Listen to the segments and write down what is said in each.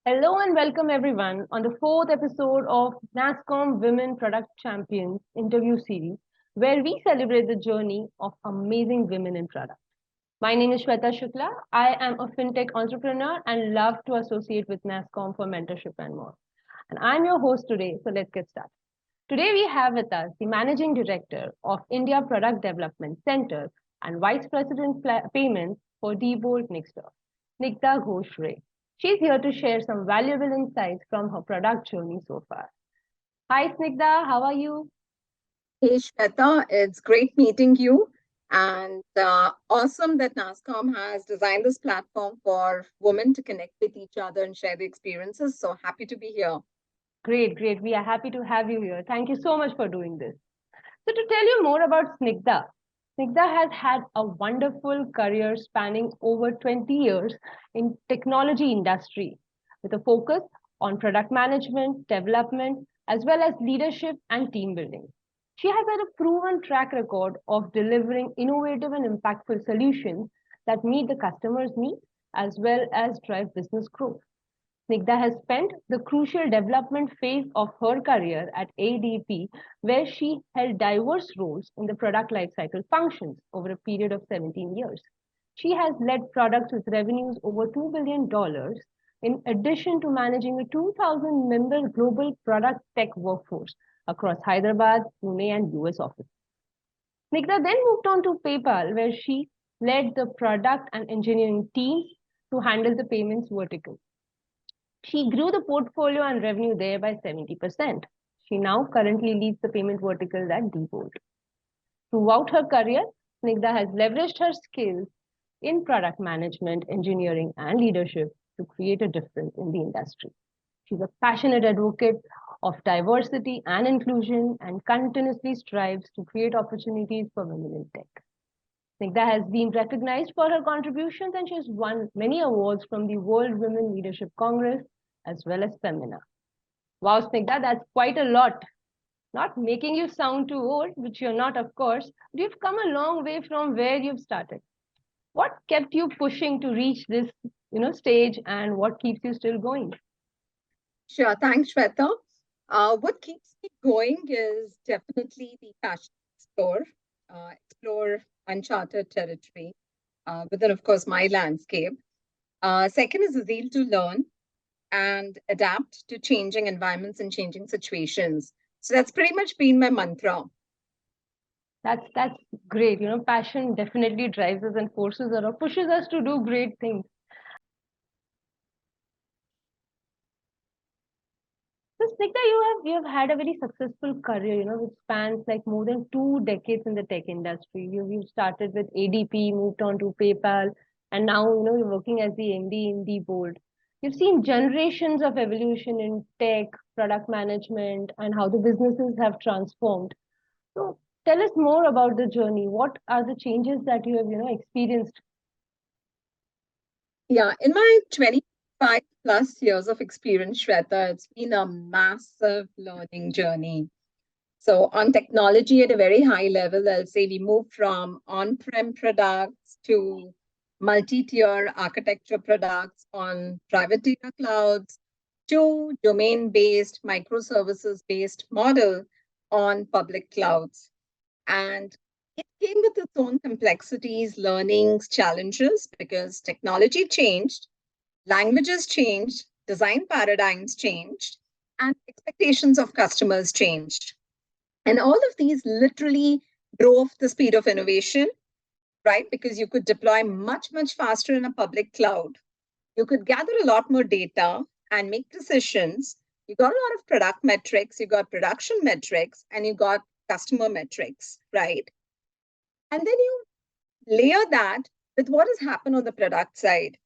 Hello and welcome everyone on the fourth episode of Nasscom Women Product Champions interview series, where we celebrate the journey of amazing women in product. My name is Shweta Shukla. I am a fintech entrepreneur and love to associate with Nasscom for mentorship and more. And I'm your host today, so let's get started. Today we have with us the Managing Director of India Product Development Center and Vice President Payments for Diebold Nixdorf, Snigdha Ghosh Ray. She's here to share some valuable insights from her product journey so far. Hi Snigdha, how are you? Hey Shweta, it's great meeting you, and awesome that Nasscom has designed this platform for women to connect with each other and share the experiences. So happy to be here. Great, great. We are happy to have you here. Thank you so much for doing this. So to tell you more about Snigdha, Snigdha has had a wonderful career spanning over 20 years in technology industry with a focus on product management, development, as well as leadership and team building. She has had a proven track record of delivering innovative and impactful solutions that meet the customer's needs as well as drive business growth. Snigdha has spent the crucial development phase of her career at ADP, where she held diverse roles in the product lifecycle functions over a period of 17 years. She has led products with revenues over $2 billion, in addition to managing a 2,000 member global product tech workforce across Hyderabad, Pune, and US offices. Snigdha then moved on to PayPal, where she led the product and engineering teams to handle the payments vertical. She grew the portfolio and revenue there by 70%. She now currently leads the payment vertical at Diebold. Throughout her career, Snigdha has leveraged her skills in product management, engineering, and leadership to create a difference in the industry. She's a passionate advocate of diversity and inclusion and continuously strives to create opportunities for women in tech. Snigdha has been recognized for her contributions and she has won many awards from the World Women Leadership Congress as well as Femina. Wow, Snigdha, that's quite a lot. Not making you sound too old, which you're not, of course, but you've come a long way from where you've started. What kept you pushing to reach this, stage, and what keeps you still going? Sure, thanks Shweta. What keeps me going is definitely the passion to explore uncharted territory within, of course, my landscape. Second is the zeal to learn and adapt to changing environments and changing situations. So that's pretty much been my mantra. That's great. Passion definitely drives us and forces us or pushes us to do great things. So, Snigdha, you have had a very successful career, which spans like more than 2 decades in the tech industry. You started with ADP, moved on to PayPal, and now you're working as the MD in Diebold. You've seen generations of evolution in tech, product management, and how the businesses have transformed. So, tell us more about the journey. What are the changes that you have experienced? Yeah, in my 25 plus years of experience, Shweta, it's been a massive learning journey. So, on technology at a very high level, I'll say we moved from on prem products to multi tier architecture products on private data clouds to domain based, microservices based model on public clouds. And it came with its own complexities, learnings, challenges, because technology changed, languages changed, design paradigms changed, and expectations of customers changed. And all of these literally drove the speed of innovation, right? Because you could deploy much, much faster in a public cloud. You could gather a lot more data and make decisions. You got a lot of product metrics, you got production metrics, and you got customer metrics, right? And then you layer that with what has happened on the product side,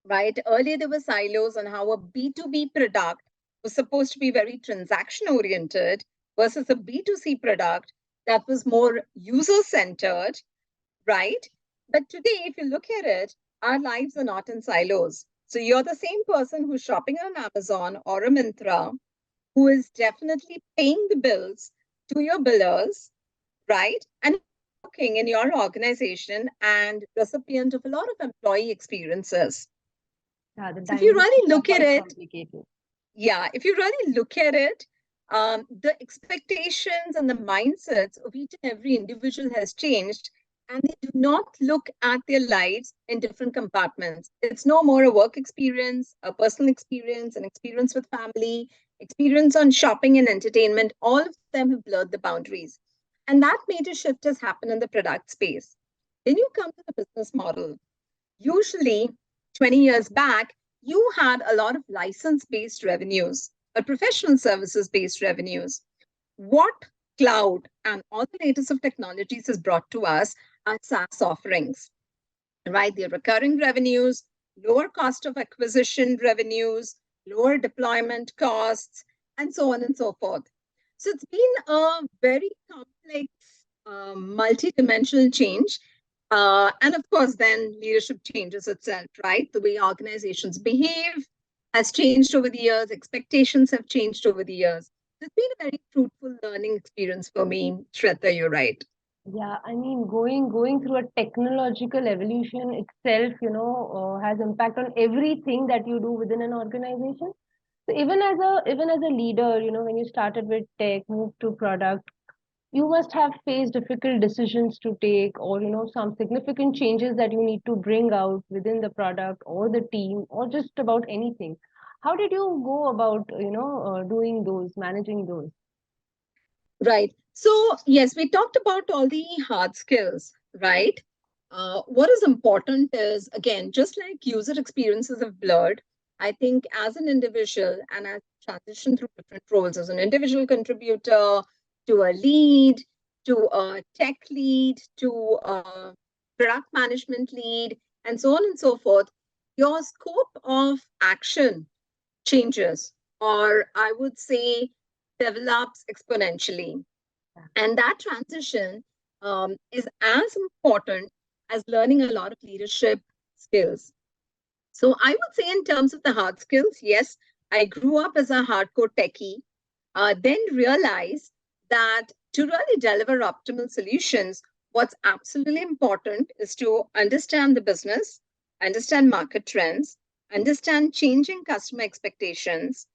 right? Earlier, there were silos on how a B2B product was supposed to be very transaction oriented versus a B2C product that was more user centered, right? But today, if you look at it, our lives are not in silos. So you're the same person who's shopping on Amazon or a Myntra, who is definitely paying the bills to your billers, right? And working in your organization and recipient of a lot of employee experiences. Yeah, the So if you dynamics really are look at quite it, complicated. yeah, if you really look at it, the expectations and the mindsets of each and every individual has changed, and they do not look at their lives in different compartments. It's no more a work experience, a personal experience, an experience with family, experience on shopping and entertainment. All of them have blurred the boundaries. And that major shift has happened in the product space. Then you come to the business model. Usually, 20 years back, you had a lot of license based revenues or professional services based revenues. What cloud and all the latest of technologies has brought to us are SaaS offerings, right? They're recurring revenues, lower cost of acquisition revenues, lower deployment costs, and so on and so forth. So it's been a very complex, multi-dimensional change. And of course, then leadership changes itself, right? The way organizations behave has changed over the years, expectations have changed over the years. It's been a very fruitful learning experience for me, Shweta, you're right. Yeah, I mean, going through a technological evolution itself, has impact on everything that you do within an organization. So even as a leader, when you started with tech, moved to product, you must have faced difficult decisions to take, or some significant changes that you need to bring out within the product or the team or just about anything. How did you go about doing those, managing those? Right. So, yes, we talked about all the hard skills, right? What is important is, again, just like user experiences have blurred, I think as an individual and as transition through different roles as an individual contributor to a lead, to a tech lead, to a product management lead, and so on and so forth, your scope of action changes, or I would say develops exponentially. And that transition is as important as learning a lot of leadership skills. So I would say, in terms of the hard skills, yes, I grew up as a hardcore techie, then realized that to really deliver optimal solutions, what's absolutely important is to understand the business, understand market trends, understand changing customer expectations,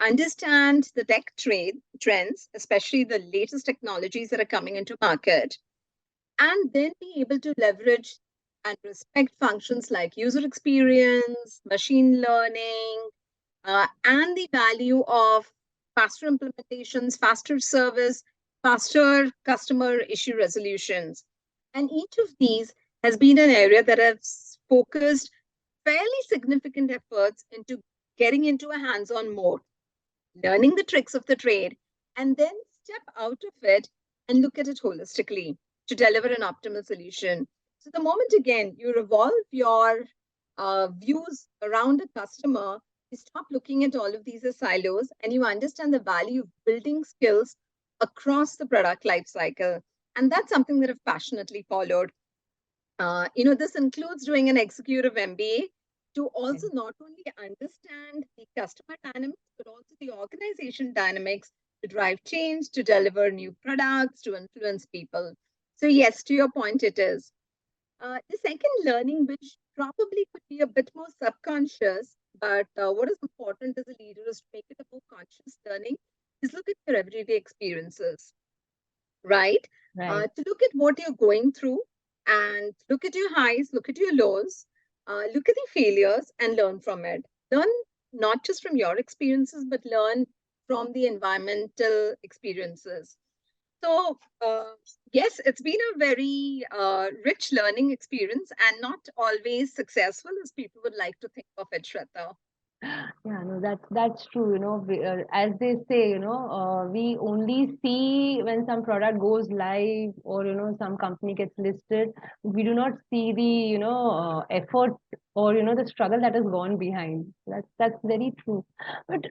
understand the tech trade trends, especially the latest technologies that are coming into market, and then be able to leverage and respect functions like user experience, machine learning, and the value of faster implementations, faster service, faster customer issue resolutions. And each of these has been an area that has focused fairly significant efforts into getting into a hands-on mode, learning the tricks of the trade, and then step out of it and look at it holistically to deliver an optimal solution. So, the moment again you revolve your views around a customer, you stop looking at all of these as silos and you understand the value of building skills across the product life cycle. And that's something that I've passionately followed. This includes doing an executive MBA to also not only understand the customer dynamics, but also the organization dynamics to drive change, to deliver new products, to influence people. So, yes, to your point, it is. The second learning, which probably could be a bit more subconscious, but what is important as a leader is to make it a more conscious learning, is look at your everyday experiences, right? Right. To look at what you're going through and look at your highs, look at your lows, look at the failures and learn from it. Learn not just from your experiences, but learn from the environmental experiences. So, yes, it's been a very rich learning experience and not always successful as people would like to think of it, Shweta. Yeah, no, that's true. As they say, we only see when some product goes live or some company gets listed. We do not see the effort or the struggle that has gone behind. That's very true. But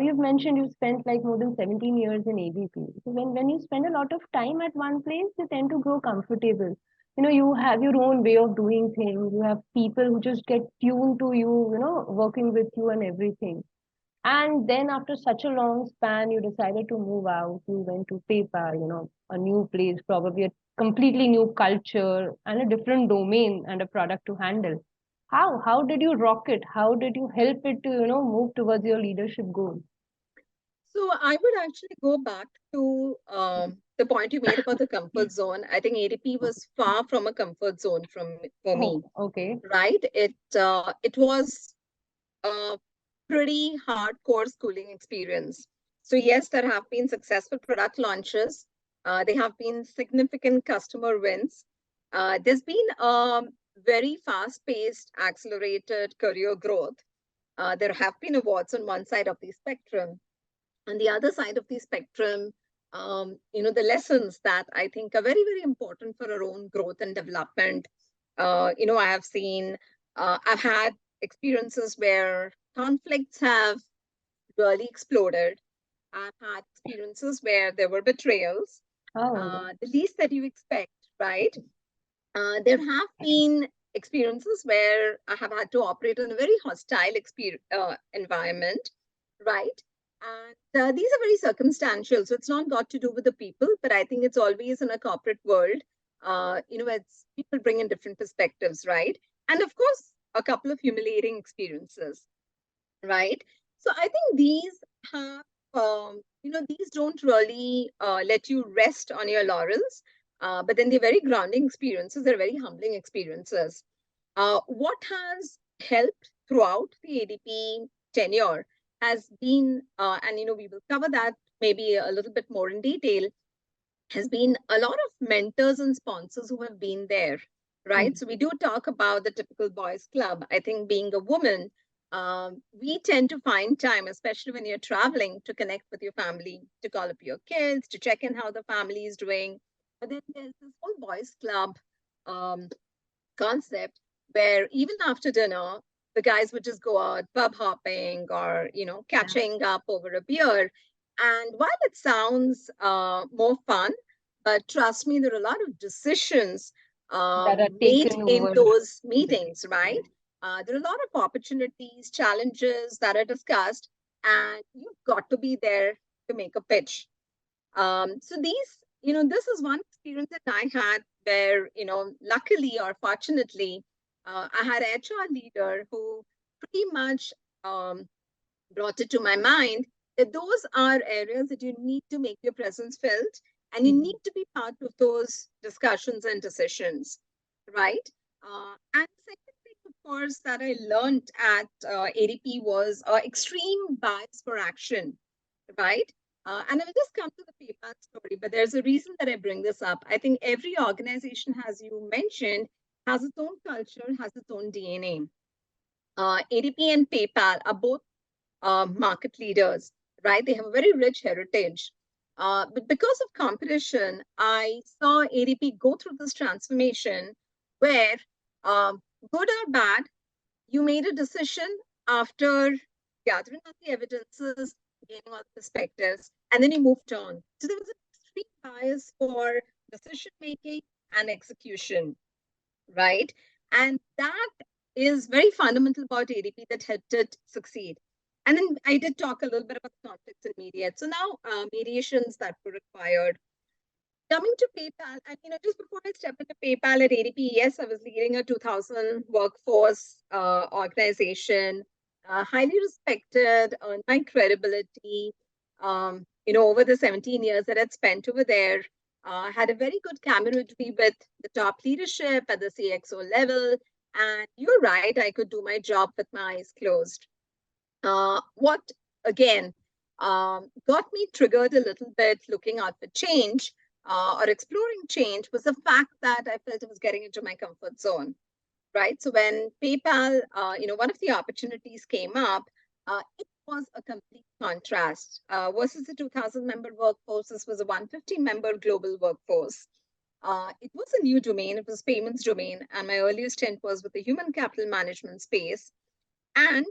you've mentioned you spent like more than 17 years in ABP. So when you spend a lot of time at one place, you tend to grow comfortable. You have your own way of doing things. You have people who just get tuned to you, working with you and everything. And then after such a long span, you decided to move out. You went to PayPal, a new place, probably a completely new culture and a different domain and a product to handle. How did you rock it? How did you help it to, move towards your leadership goal? So I would actually go back to the point you made about the comfort zone. I think ADP was far from a comfort zone for Oh, me, okay. right? It was a pretty hardcore schooling experience. So yes, there have been successful product launches. There have been significant customer wins. There's been very fast-paced, accelerated career growth. There have been awards on one side of the spectrum. On the other side of the spectrum, the lessons that I think are very, very important for our own growth and development. I have seen, I've had experiences where conflicts have really exploded. I've had experiences where there were betrayals, Oh, the least that you expect, right? There have been experiences where I have had to operate in a very hostile environment, right? And these are very circumstantial. So it's not got to do with the people, but I think it's always in a corporate world. It's people bring in different perspectives, right? And of course, a couple of humiliating experiences, right? So I think these have, these don't really let you rest on your laurels, but then they're very grounding experiences. They're very humbling experiences. What has helped throughout the ADP tenure has been, and we will cover that maybe a little bit more in detail, has been a lot of mentors and sponsors who have been there, right? mm, So we do talk about the typical boys club. I think being a woman, we tend to find time, especially when you're traveling, to connect with your family, to call up your kids, to check in how the family is doing. But then there's this whole boys club um, concept where even after dinner, the guys would just go out pub hopping or, yeah, catching up over a beer. And while it sounds more fun, but trust me, there are a lot of decisions that are made taken in over. those meetings, right? There are a lot of opportunities, challenges that are discussed, and you've got to be there to make a pitch. So this is one experience that I had where, luckily or fortunately, I had an HR leader who pretty much brought it to my mind that those are areas that you need to make your presence felt and you Mm, need to be part of those discussions and decisions, right? And the second thing, of course, that I learned at ADP was extreme bias for action, right? And I will just come to the PayPal story, but there's a reason that I bring this up. I think every organization, as you mentioned, has its own culture, has its own DNA. ADP and PayPal are both market leaders, right? They have a very rich heritage. But because of competition, I saw ADP go through this transformation where, good or bad, you made a decision after gathering all the evidences, gaining all the perspectives, and then you moved on. So there was an extreme bias for decision making and execution, right? And that is very fundamental about ADP that helped it succeed. And then I did talk a little bit about conflicts in media. So now mediations that were required. Coming to PayPal, and just before I step into PayPal at ADP, yes, I was leading a 2000 workforce organization, highly respected, earned my credibility. Over the 17 years that I'd spent over there, had a very good camaraderie with the top leadership at the CXO level. And you're right, I could do my job with my eyes closed. What again got me triggered a little bit looking out for change or exploring change was the fact that I felt it was getting into my comfort zone, right? So when PayPal, one of the opportunities came up, it was a complete contrast versus the 2000 member workforce. This was a 150 member global workforce. It was a new domain. It was payments domain. And my earliest stint was with the human capital management space. And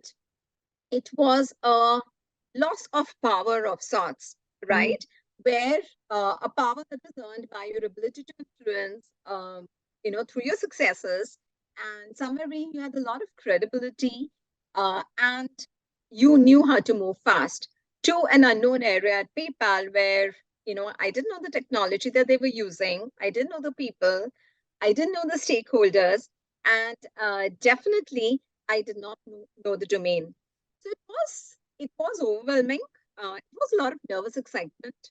it was a loss of power of sorts, mm, right? Where a power that was earned by your ability to influence, through your successes, and somewhere where you had a lot of credibility, and you knew how to move fast to an unknown area at PayPal, where I didn't know the technology that they were using, I didn't know the people, I didn't know the stakeholders, And definitely, I did not know the domain. So it was overwhelming. It was a lot of nervous excitement,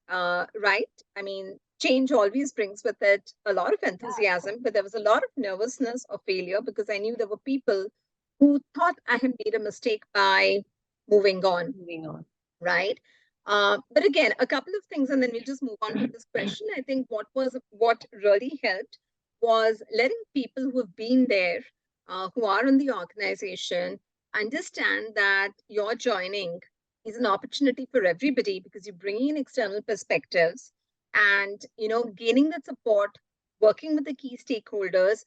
right? I mean, change always brings with it a lot of enthusiasm, but there was a lot of nervousness of failure because I knew there were people who thought I had made a mistake by moving on, Moving on. right? But again, a couple of things, and then we'll just move on to this question. I think what really helped was letting people who have been there, who are in the organization, understand that you're joining is an opportunity for everybody because you're bringing in external perspectives, and gaining that support, working with the key stakeholders.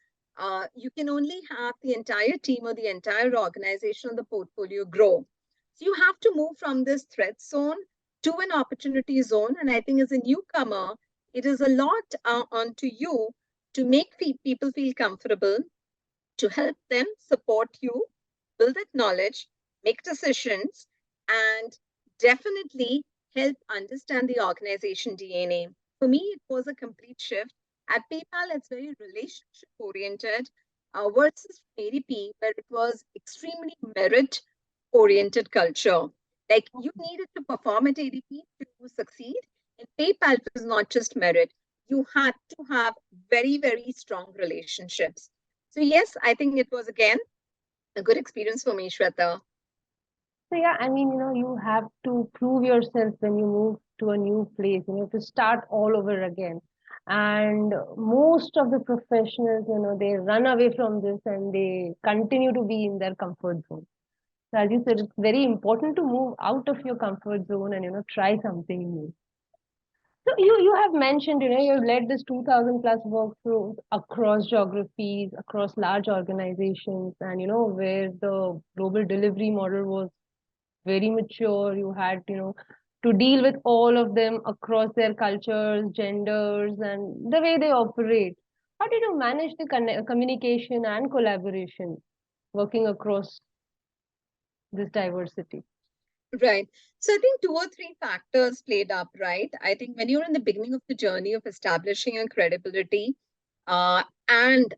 You can only have the entire team or the entire organization or the portfolio grow. So you have to move from this threat zone to an opportunity zone. And I think as a newcomer, it is a lot onto you to make people feel comfortable, to help them support you, build that knowledge, make decisions, and definitely help understand the organization DNA. For me, it was a complete shift. At PayPal, it's very relationship oriented versus ADP, where it was extremely merit oriented culture. Like you needed to perform at ADP to succeed. In PayPal, it was not just merit. You had to have very, very strong relationships. So yes, I think it was again a good experience for me, Shweta. So yeah, I mean, you have to prove yourself when you move to a new place. You have to start all over again. And most of the professionals, they run away from this and they continue to be in their comfort zone. So as you said, it's very important to move out of your comfort zone and try something new. So you have mentioned, you've led this 2000 plus workflows across geographies, across large organizations, and where the global delivery model was very mature. You had, to deal with all of them across their cultures, genders, and the way they operate. How did you manage the communication and collaboration working across this diversity? Right. So I think two or three factors played up, right? I think when you're in the beginning of the journey of establishing a credibility, and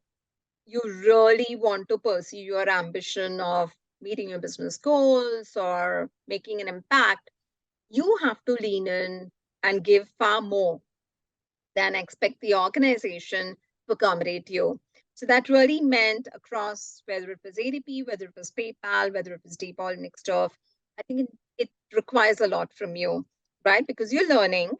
you really want to pursue your ambition of meeting your business goals or making an impact, you have to lean in and give far more than expect the organization to accommodate you. So that really meant across whether it was ADP, whether it was PayPal, whether it was Diebold Nixdorf, I think it requires a lot from you, right? Because you're learning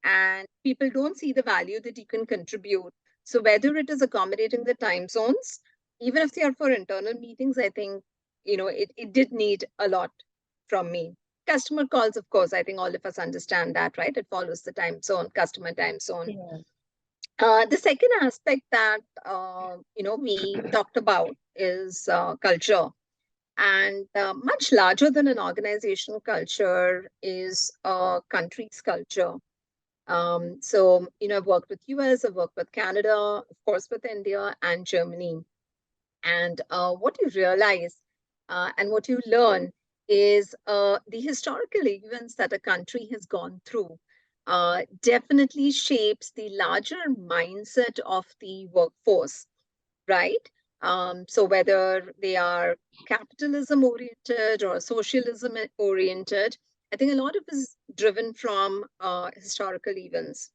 and people don't see the value that you can contribute. So whether it is accommodating the time zones, even if they are for internal meetings, I think, it did need a lot from me. Customer calls, of course, I think all of us understand that, right? It follows the time zone, customer time zone. Yeah. The second aspect that we talked about is culture, and much larger than an organizational culture is a country's culture. So I've worked with US, I've worked with Canada, of course, with India and Germany. And what you realize and what you learn is the historical events that a country has gone through definitely shapes the larger mindset of the workforce, right? So whether they are capitalism oriented or socialism oriented, I think a lot of it is driven from historical events.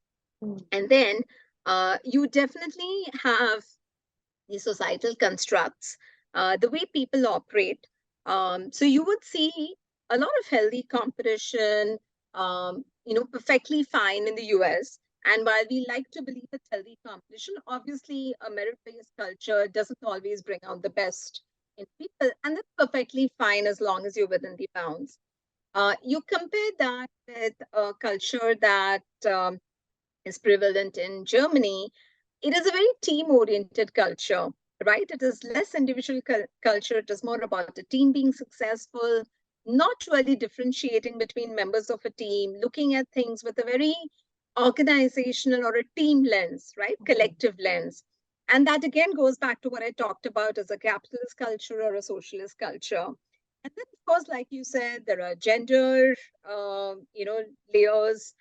Mm. And then you definitely have the societal constructs, the way people operate. So you would see a lot of healthy competition, perfectly fine in the US. And while we like to believe it's healthy competition, obviously a merit-based culture doesn't always bring out the best in people, and that's perfectly fine as long as you're within the bounds. You compare that with a culture that is prevalent in Germany. It is a very team oriented culture, right? It is less individual culture. It is more about the team being successful, not really differentiating between members of a team, looking at things with a very organizational or a team lens, right? Collective lens. And that again goes back to what I talked about as a capitalist culture or a socialist culture. And then, of course, like you said, there are gender, layers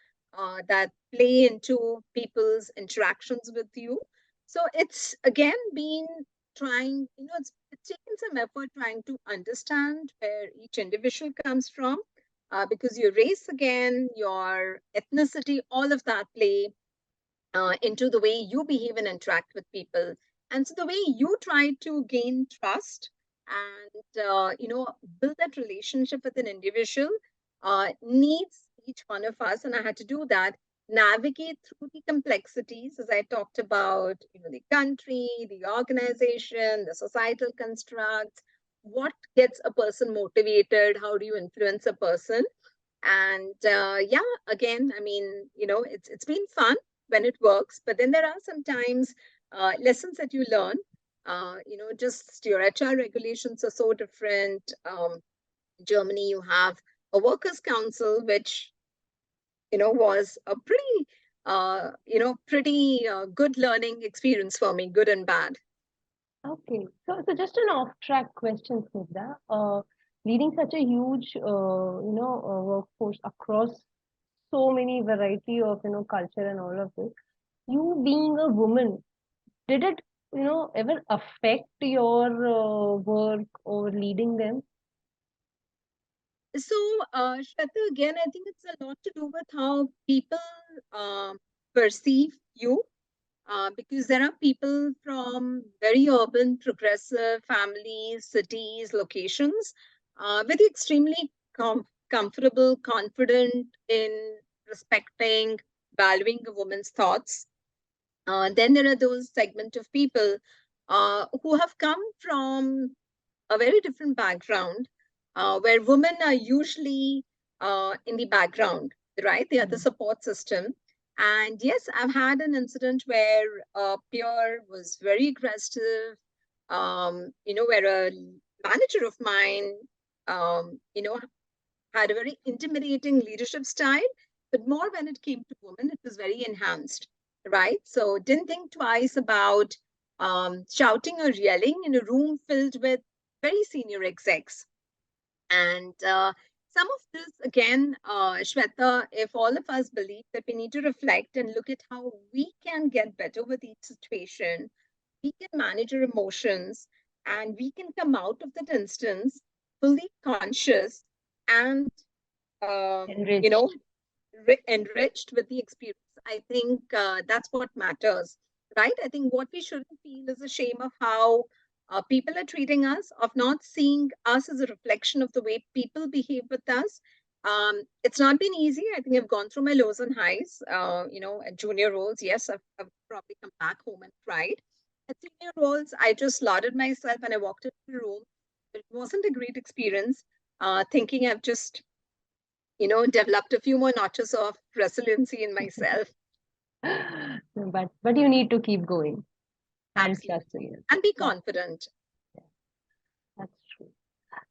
that play into people's interactions with you. So it's again been trying, it's taken some effort trying to understand where each individual comes from, because your race, again, your ethnicity, all of that play into the way you behave and interact with people. And so the way you try to gain trust and, build that relationship with an individual needs each one of us. And I had to do that, navigate through the complexities, as I talked about, the country, the organization, the societal constructs, what gets a person motivated, how do you influence a person. And yeah, again, I mean, it's been fun when it works, but then there are sometimes lessons that you learn. Just your HR regulations are so different. In Germany, you have a workers' council, which was a pretty good learning experience for me, good and bad. Okay, so just an off-track question, Snigdha. Leading such a huge, workforce across so many variety of, culture and all of this, you being a woman, did it, ever affect your work or leading them? So, Shweta, again, I think it's a lot to do with how people uh, perceive you, because there are people from very urban, progressive families, cities, locations, with extremely comfortable, confident in respecting, valuing a woman's thoughts. Then there are those segment of people who have come from a very different background, where women are usually in the background, right? They are the support system. And yes, I've had an incident where a peer was very aggressive, where a manager of mine, had a very intimidating leadership style, but more when it came to women, it was very enhanced, right? So didn't think twice about shouting or yelling in a room filled with very senior execs. And some of this, again, Shweta, if all of us believe that we need to reflect and look at how we can get better with each situation, we can manage our emotions, and we can come out of that instance fully conscious and, uh, you know, Enriched. enriched with the experience. I think that's what matters, right? I think what we shouldn't feel is a shame of how people are treating us, of not seeing us as a reflection of the way people behave with us. It's not been easy. I think I've gone through my lows and highs. At junior roles, yes, I've probably come back home and cried. At senior roles, I just lauded myself and I walked into the room. It wasn't a great experience. Thinking I've just developed a few more notches of resiliency in myself. But you need to keep going and trusting Absolutely. it. And be Yeah, confident. yeah, that's true.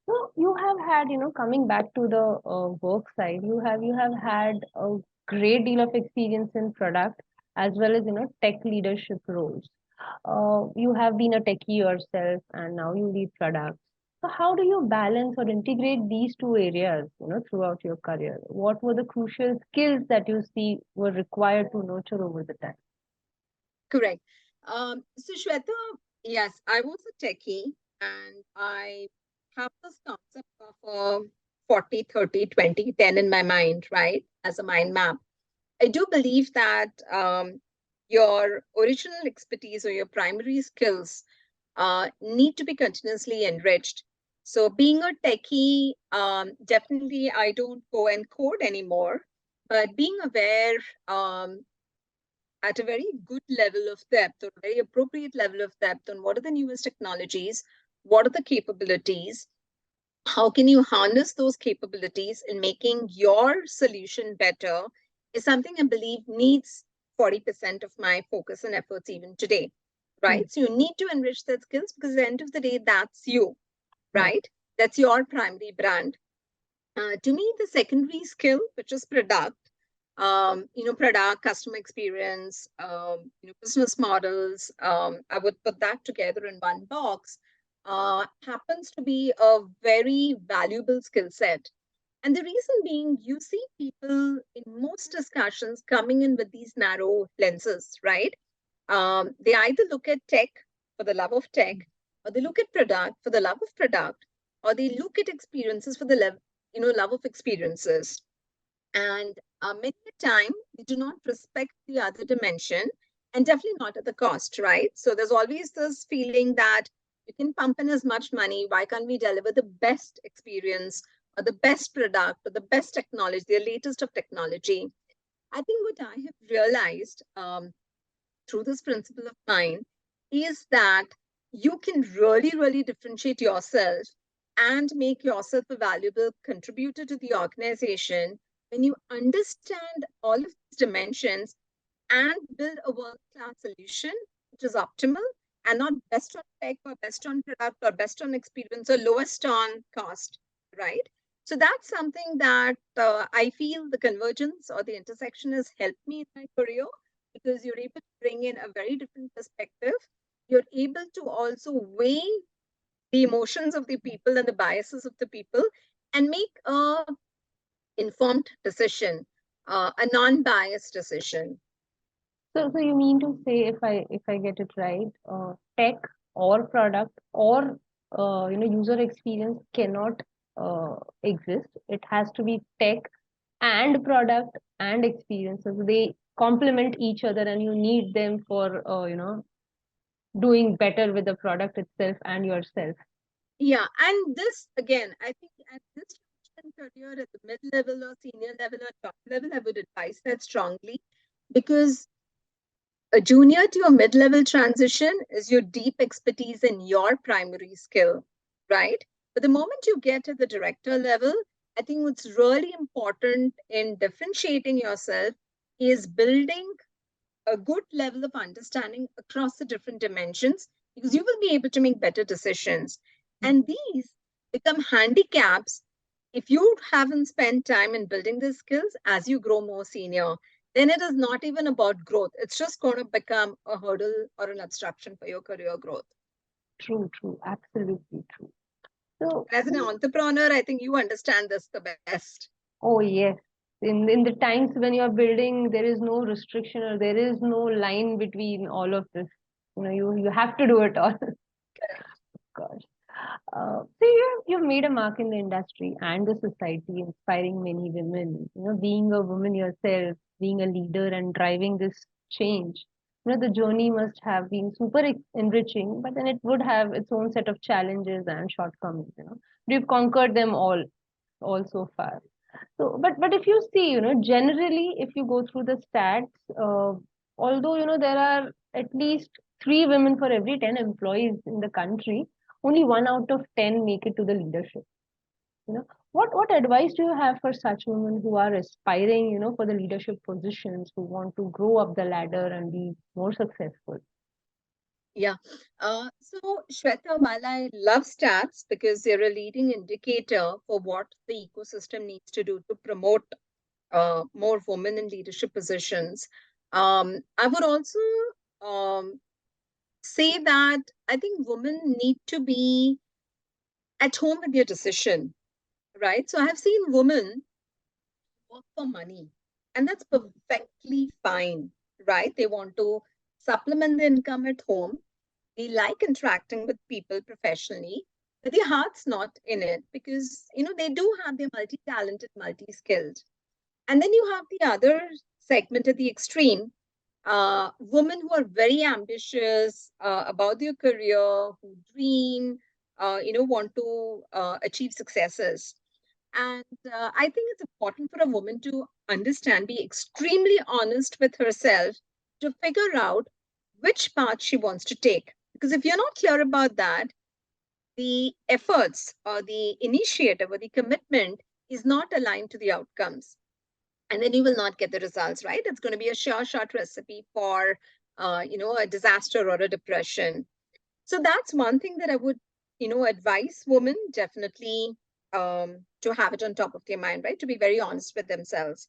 So you have had, coming back to the work side, you have had a great deal of experience in product as well as tech leadership roles. You have been a techie yourself, and now you lead products. So how do you balance or integrate these two areas, throughout your career? What were the crucial skills that you see were required to nurture over the time? Correct. So, Shweta, yes, I was a techie and I have this concept of a 40, 30, 20, 10 in my mind, right? As a mind map. I do believe that your original expertise or your primary skills need to be continuously enriched. So, being a techie, definitely I don't go and code anymore, but being aware at a very good level of depth or very appropriate level of depth on what are the newest technologies, what are the capabilities, how can you harness those capabilities in making your solution better is something I believe needs 40% of my focus and efforts even today, Hmm. right? So you need to enrich that skills because at the end of the day, that's you, Right. right? That's your primary brand. To me, the secondary skill, which is product, product, customer experience, business models, I would put that together in one box, happens to be a very valuable skill set. And the reason being, you see people in most discussions coming in with these narrow lenses, right? They either look at tech for the love of tech, or they look at product for the love of product, or they look at experiences for the love of experiences. And many a time we do not respect the other dimension, and definitely not at the cost, right? So there's always this feeling that you can pump in as much money. Why can't we deliver the best experience or the best product or the best technology, the latest of technology? I think what I have realized through this principle of mine is that you can really, really differentiate yourself and make yourself a valuable contributor to the organization when you understand all of these dimensions and build a world-class solution which is optimal and not best on tech or best on product or best on experience or lowest on cost, right? So that's something that I feel the convergence or the intersection has helped me in my career, because you're able to bring in a very different perspective. You're able to also weigh the emotions of the people and the biases of the people and make a informed decision, a non-biased decision. So you mean to say, if I get it right, tech or product or user experience cannot exist. It has to be tech and product and experiences. They complement each other, and you need them for doing better with the product itself and yourself. Yeah, and this again, I think at this career, at the mid level or senior level or top level, I would advise that strongly, because a junior to a mid level transition is your deep expertise in your primary skill, right? But the moment you get to the director level, I think what's really important in differentiating yourself is building a good level of understanding across the different dimensions, because you will be able to make better decisions. And these become handicaps if you haven't spent time in building these skills as you grow more senior. Then it is not even about growth. It's just going to become a hurdle or an obstruction for your career growth. True, true, absolutely true. So, As an entrepreneur, I think you understand this the best. oh yes, in the times when you are building, there is no restriction or there is no line between all of this. You have to do it all. Gosh. So you've made a mark in the industry and the society, inspiring many women. Being a woman yourself, being a leader and driving this change. The journey must have been super enriching, but then it would have its own set of challenges and shortcomings. You've conquered them all so far. So, but if you see, generally, if you go through the stats, although there are at least 3 women for every 10 employees in the country, only 1 out of 10 make it to the leadership. What advice do you have for such women who are aspiring, for the leadership positions, who want to grow up the ladder and be more successful? Yeah. So, Shweta, while I love stats because they're a leading indicator for what the ecosystem needs to do to promote more women in leadership positions, I would also um, say that I think women need to be at home with their decision, right? So, I have seen women work for money, and that's perfectly fine, right? They want to supplement the income at home. They like interacting with people professionally, but their heart's not in it, because they do have their multi-talented, multi-skilled. And then you have the other segment at the extreme, women who are very ambitious about their career, who dream, want to achieve successes. And I think it's important for a woman to understand, be extremely honest with herself to figure out which path she wants to take. Because if you're not clear about that, the efforts or the initiative or the commitment is not aligned to the outcomes. And then you will not get the results, right? It's going to be a sure shot recipe for, a disaster or a depression. So that's one thing that I would, advise women definitely to have it on top of their mind, right? To be very honest with themselves.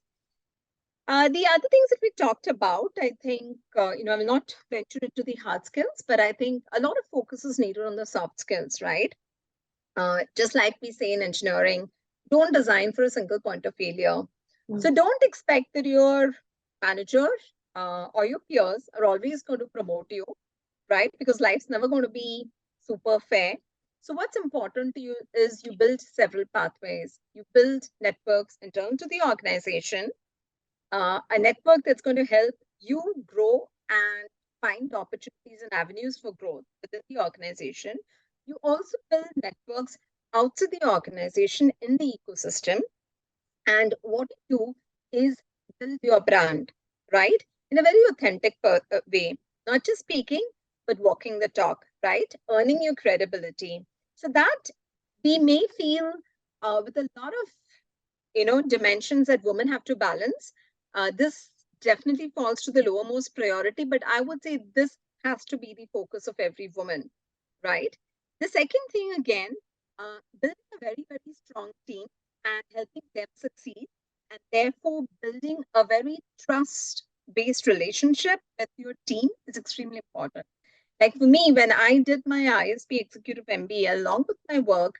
The other things that we talked about, I think, I will not venture into the hard skills, but I think a lot of focus is needed on the soft skills, right? Just like we say in engineering, don't design for a single point of failure. So don't expect that your manager or your peers are always going to promote you, right? Because life's never going to be super fair. So what's important to you is you build several pathways. You build networks internal to the organization, a network that's going to help you grow and find opportunities and avenues for growth within the organization. You also build networks outside the organization in the ecosystem. And what you do is build your brand, right? In a very authentic way, not just speaking, but walking the talk, right? Earning your credibility. So that we may feel with a lot of dimensions that women have to balance. This definitely falls to the lowermost priority, but I would say this has to be the focus of every woman, right? The second thing again, building a very, very strong team and helping them succeed, and therefore building a very trust based relationship with your team is extremely important. Like for me, when I did my ISP Executive MBA along with my work,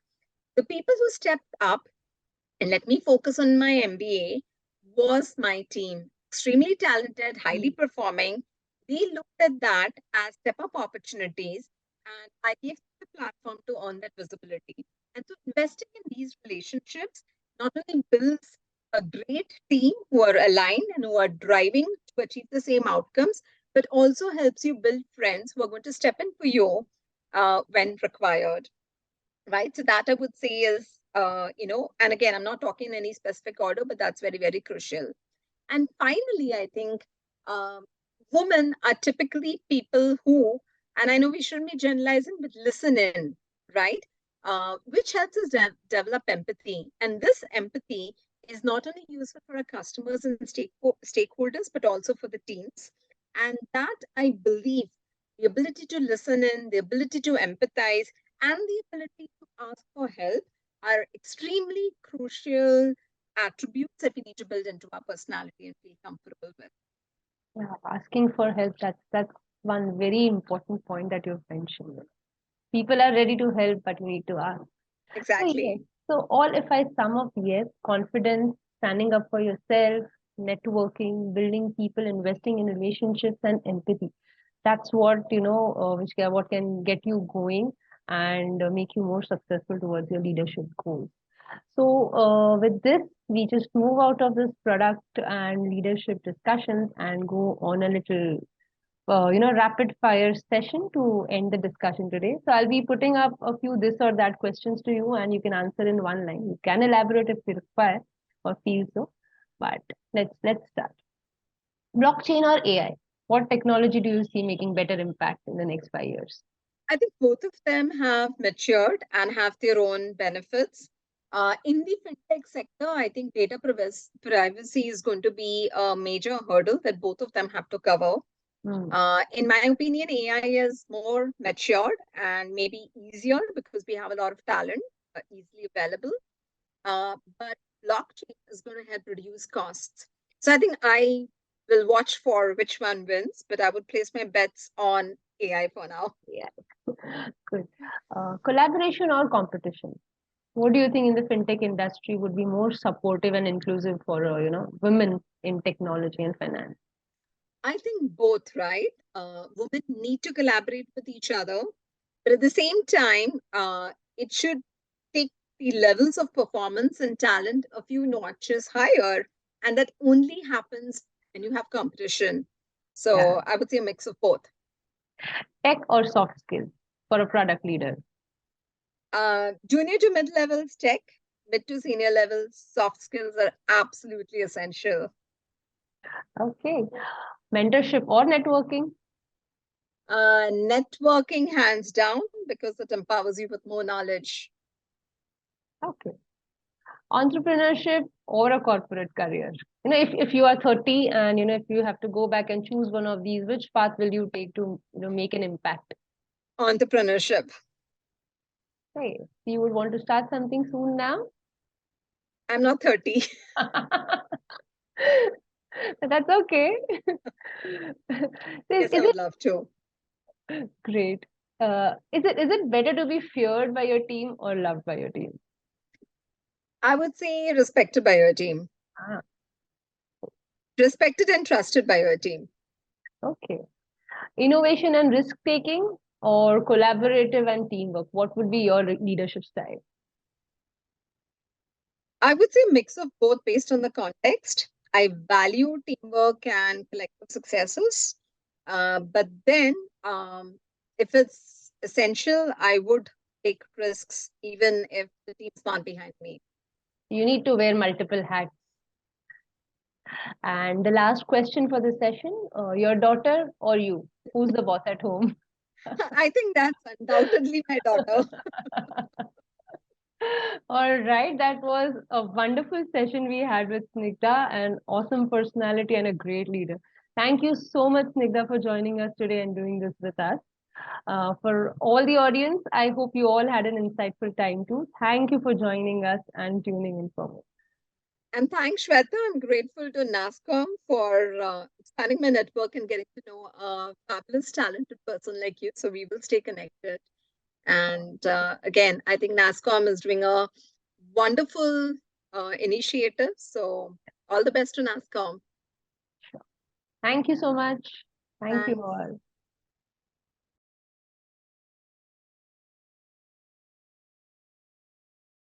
the people who stepped up and let me focus on my MBA was my team. Extremely talented, highly performing. We looked at that as step up opportunities, and I gave them the platform to earn that visibility. And so, investing in these relationships not only builds a great team who are aligned and who are driving to achieve the same outcomes, but also helps you build friends who are going to step in for you when required, right? So that I would say is, and again, I'm not talking in any specific order, but that's very, very crucial. And finally, I think women are typically people who, and I know we shouldn't be generalizing, but listen in, right? Which helps us develop empathy. And this empathy is not only useful for our customers and stakeholders, but also for the teams. And that I believe the ability to listen in, the ability to empathize, and the ability to ask for help are extremely crucial attributes that we need to build into our personality and feel comfortable with. Yeah, asking for help, that's one very important point that you've mentioned. People are ready to help, but we need to ask. So yes. Exactly. So all if I sum up, yes, confidence, standing up for yourself, networking, building people, investing in relationships and empathy. That's what, what can get you going and make you more successful towards your leadership goals. So with this, we just move out of this product and leadership discussions and go on a little rapid fire session to end the discussion today. So I'll be putting up a few this or that questions to you, and you can answer in one line. You can elaborate if you require or feel so, but let's start. Blockchain or AI? What technology do you see making better impact in the next 5 years? I think both of them have matured and have their own benefits. In the fintech sector, I think data privacy is going to be a major hurdle that both of them have to cover. In my opinion, AI is more matured and maybe easier because we have a lot of talent easily available. But blockchain is going to help reduce costs. So I think I will watch for which one wins, but I would place my bets on AI for now. Yeah, good. Collaboration or competition? What do you think in the fintech industry would be more supportive and inclusive for women in technology and finance? I think both, right? Women need to collaborate with each other, but at the same time, it should take the levels of performance and talent a few notches higher, and that only happens when you have competition. Yeah. So I would say a mix of both. Tech or soft skills for a product leader? Junior to mid levels tech, mid to senior levels soft skills are absolutely essential. Okay. Mentorship or networking? Networking hands down because it empowers you with more knowledge. Okay. Entrepreneurship or a corporate career? If you are 30 and if you have to go back and choose one of these, which path will you take to make an impact? Entrepreneurship. Hey, you would want to start something soon now? I'm not 30. That's okay. Yes, I would love to. Great. Is it better to be feared by your team or loved by your team? I would say respected by your team. Ah, Respected and trusted by your team. okay. Innovation and risk taking or collaborative and teamwork? What would be your leadership style? I would say mix of both based on the context. I value teamwork and collective successes. But then, if it's essential, I would take risks even if the team's not behind me. You need to wear multiple hats. And the last question for this session, your daughter or you? Who's the boss at home? I think that's undoubtedly my daughter. All right, that was a wonderful session we had with Snigdha, an awesome personality and a great leader. Thank you so much, Snigdha, for joining us today and doing this with us. For all the audience, I hope you all had an insightful time too. Thank you for joining us and tuning in for me. And thanks, Shweta. I'm grateful to Nasscom for expanding my network and getting to know a fabulous, talented person like you. So we will stay connected. And again, I think Nasscom is doing a wonderful initiative. So all the best to Nasscom. Thank you so much. Thank you Thanks. all.